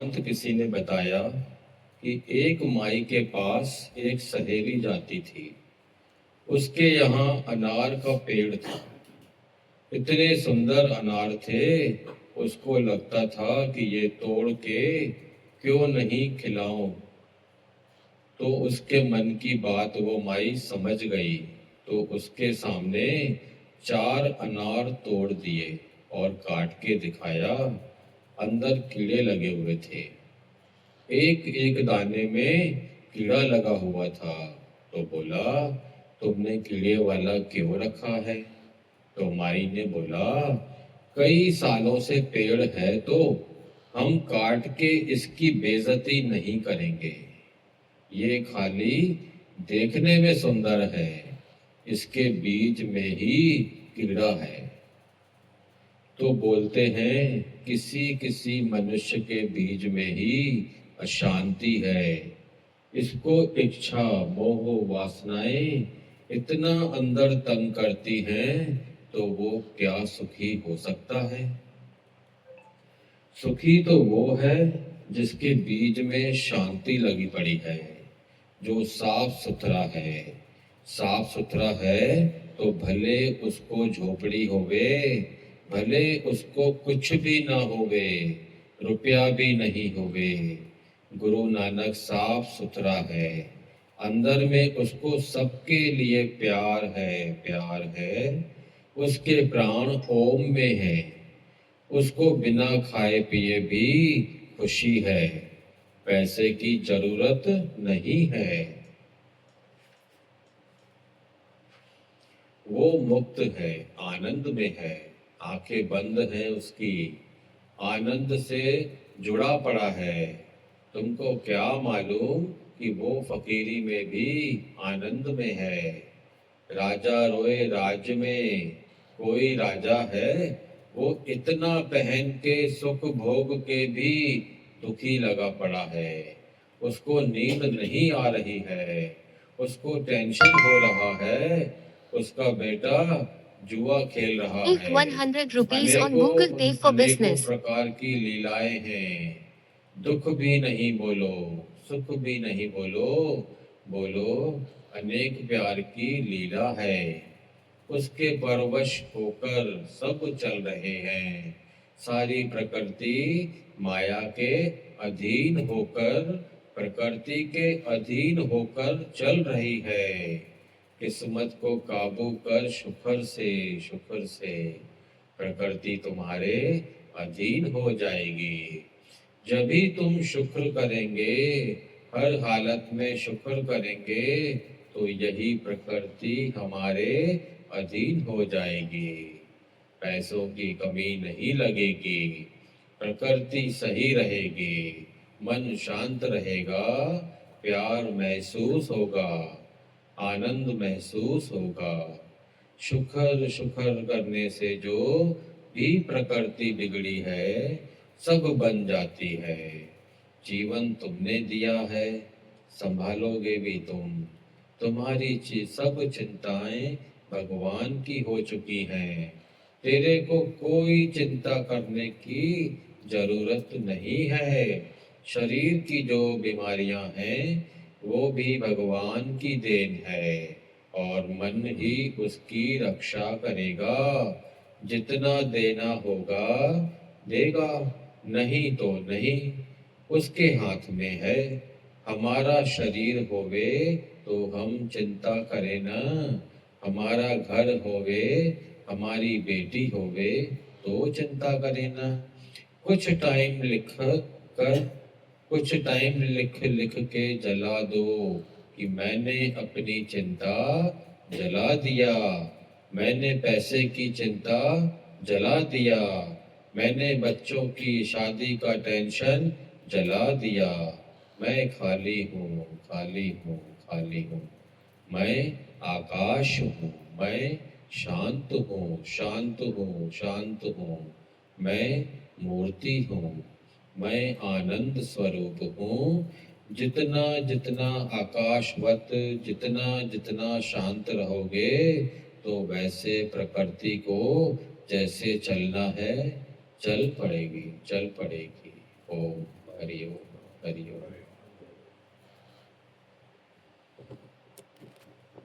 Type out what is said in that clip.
अंत किसी ने बताया कि एक माई के पास एक सहेली जाती थी। उसके यहाँ अनार का पेड़ था। इतने सुंदर अनार थे, उसको लगता था कि ये तोड़ के क्यों नहीं खिलाऊं। तो उसके मन की बात वो माई समझ गई, तो उसके सामने 4 अनार तोड़ दिए और काट के दिखाया। अंदर कीड़े लगे हुए थे, एक एक दाने में कीड़ा लगा हुआ था। तो बोला, तुमने कीड़े वाला क्यों रखा है? तो माई ने बोला, कई सालों से पेड़ है तो हम काट के इसकी बेइज्जती नहीं करेंगे। ये खाली देखने में सुंदर है, इसके बीज में ही कीड़ा है। तो बोलते हैं, किसी किसी मनुष्य के बीज में ही अशांति है। इसको इच्छा मोह वासनाएं इतना अंदर तंग करती हैं, तो वो क्या सुखी हो सकता है? सुखी तो वो है जिसके बीज में शांति लगी पड़ी है, जो साफ सुथरा है। साफ सुथरा है तो भले उसको झोपड़ी होवे, भले उसको कुछ भी ना होवे, रुपया भी नहीं होवे। गुरु नानक साफ सुथरा है, अंदर में उसको सबके लिए प्यार है, प्यार है। उसके प्राण ओम में है, उसको बिना खाए पिए भी खुशी है, पैसे की जरूरत नहीं है। वो मुक्त है, आनंद में है, आंखें बंद हैं उसकी, आनंद से जुड़ा पड़ा है। तुमको क्या मालूम कि वो फकीरी में भी आनंद में है। राजा रोए राज्य में, कोई राजा है वो इतना पहन के सुख भोग के भी दुखी लगा पड़ा है। उसको नींद नहीं आ रही है, उसको टेंशन हो रहा है, उसका बेटा जुआ खेल रहा Take है। 100 rupees on अनेकों Google Pay for अनेकों business. प्रकार की लीलाएं हैं। दुख भी नहीं बोलो, सुख भी नहीं बोलो, बोलो अनेक प्यार की लीला है। उसके परवश होकर सब चल रहे हैं। सारी प्रकृति माया के अधीन होकर, प्रकृति के अधीन होकर चल रही है। किस्मत को काबू कर शुक्र से, शुक्र से प्रकृति तुम्हारे अधीन हो जाएगी। जब भी तुम शुक्र करेंगे, हर हालत में शुक्र करेंगे, तो यही प्रकृति हमारे अधीन हो जाएगी। पैसों की कमी नहीं लगेगी, प्रकृति सही रहेगी, मन शांत रहेगा, प्यार महसूस होगा, आनंद महसूस होगा। शुक्र शुक्र करने से जो भी प्रकृति बिगड़ी है, सब बन जाती है। जीवन तुमने दिया है, संभालोगे भी तुम। तुम्हारी सब चिंताएं भगवान की हो चुकी हैं। तेरे को कोई चिंता करने की जरूरत नहीं है। शरीर की जो बीमारियां हैं, वो भी भगवान की देन है, और मन ही उसकी रक्षा करेगा। जितना देना होगा देगा, नहीं तो नहीं, उसके हाथ में है। हमारा शरीर होवे तो हम चिंता करें ना, हमारा घर होवे, हमारी बेटी होवे तो चिंता करें ना। कुछ टाइम लिख कर, कुछ टाइम लिख लिख के जला दो कि मैंने अपनी चिंता जला दिया, मैंने पैसे की चिंता जला दिया, मैंने बच्चों की शादी का टेंशन जला दिया। मैं खाली हूँ, खाली हूँ, खाली हूँ। मैं आकाश हूँ, मैं शांत हूँ, शांत हूँ, शांत हूँ। मैं मूर्ति हूँ, मैं आनंद स्वरूप हूँ। जितना जितना आकाशवत, जितना जितना शांत रहोगे, तो वैसे प्रकृति को जैसे चलना है चल पड़ेगी, चल पड़ेगी। ओम। हरि ओम हरि ओम।